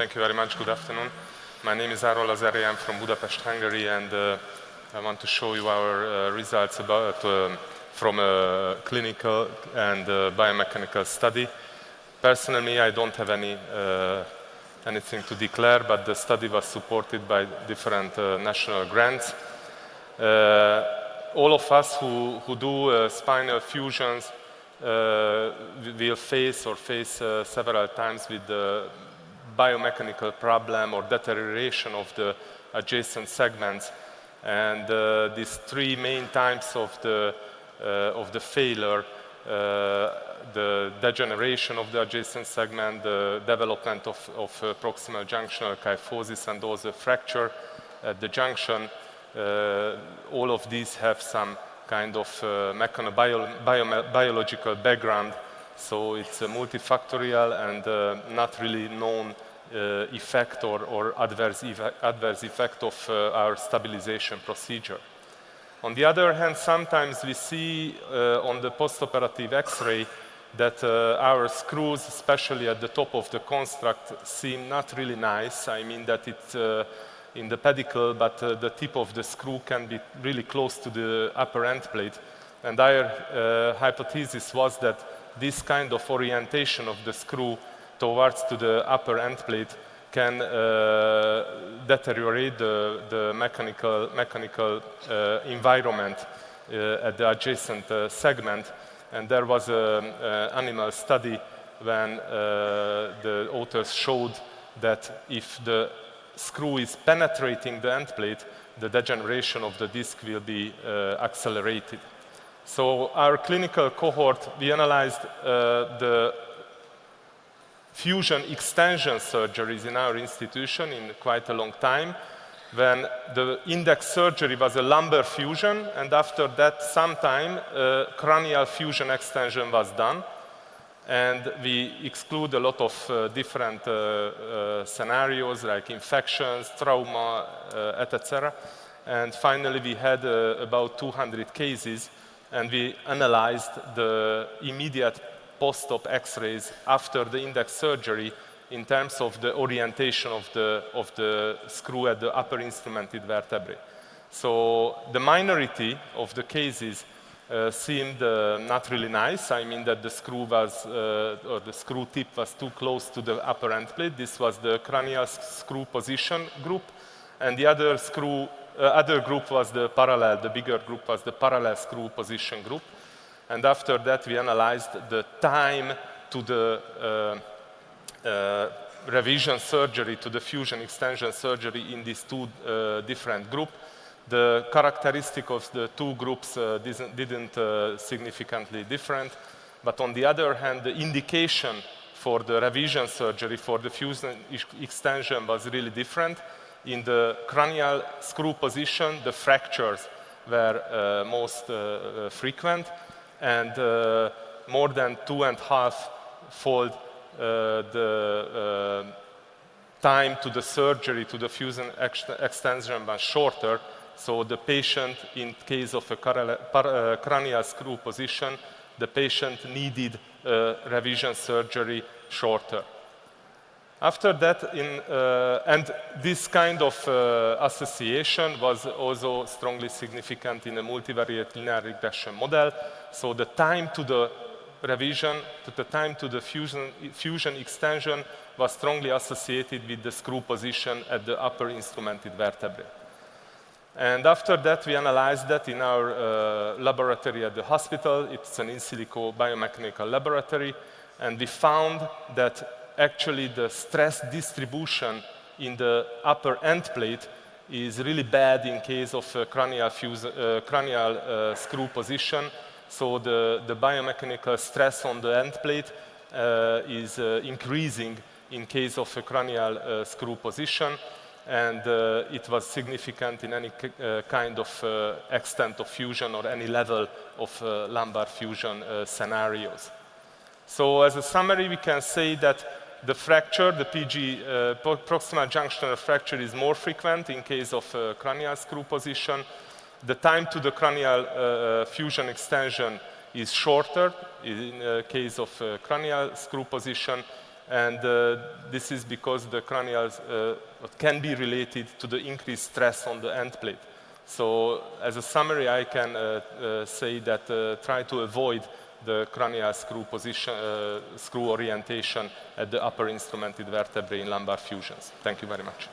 Thank you very much. Good afternoon. My name is Aron Lazary. I'm from Budapest, Hungary, and I want to show you our results from a clinical and biomechanical study. Personally, I don't have anything to declare, but the study was supported by different national grants. All of us who do spinal fusions will face several times with the biomechanical problem or deterioration of the adjacent segments, and these three main types of the failure: the degeneration of the adjacent segment, the development of proximal junctional kyphosis, and also fracture at the junction. All of these have some kind of mechano-biological background, so it's a multifactorial and not really known effect or adverse effect of our stabilization procedure. On the other hand, sometimes we see on the postoperative X-ray that our screws, especially at the top of the construct, seem not really nice. I mean that it's in the pedicle, but the tip of the screw can be really close to the upper end plate. And our hypothesis was that this kind of orientation of the screw towards to the upper end plate can deteriorate the mechanical environment at the adjacent segment. And there was an animal study when the authors showed that if the screw is penetrating the end plate, the degeneration of the disc will be accelerated. So our clinical cohort, we analyzed the fusion extension surgeries in our institution in quite a long time, when the index surgery was a lumbar fusion, and after that sometime cranial fusion extension was done. And we exclude a lot of different scenarios like infections, trauma, etc. And finally we had about 200 cases, and we analyzed the immediate post-op X-rays after the index surgery in terms of the orientation of the screw at the upper instrumented vertebrae. So the minority of the cases seemed not really nice. I mean that the screw tip was too close to the upper end plate. This was the cranial screw position group, and the other group was the bigger group was the parallel screw position group. And after that, we analyzed the time to the revision surgery, to the fusion extension surgery in these two different groups. The characteristic of the two groups didn't significantly different, but on the other hand, the indication for the revision surgery for the fusion extension was really different. In the cranial screw position, the fractures were most frequent, and more than 2.5-fold the time to the surgery, to the fusion extension was shorter. So the patient, in case of a cranial screw position, the patient needed revision surgery shorter. After that, and this kind of association was also strongly significant in a multivariate linear regression model. So the time to the revision, the time to the fusion extension was strongly associated with the screw position at the upper instrumented vertebrae. And after that, we analyzed that in our laboratory at the hospital. It's an in silico biomechanical laboratory, and we found that actually the stress distribution in the upper end plate is really bad in case of cranial screw position. So the biomechanical stress on the end plate is increasing in case of a cranial screw position, and it was significant in any kind of extent of fusion or any level of lumbar fusion scenarios. So as a summary, we can say that the fracture, the PG, proximal junctional fracture, is more frequent in case of cranial screw position. The time to the cranial fusion extension is shorter in case of cranial screw position, And this is because the cranial can be related to the increased stress on the end plate. So as a summary, I can say that try to avoid the cranial screw position, screw orientation at the upper instrumented vertebrae in lumbar fusions. Thank you very much.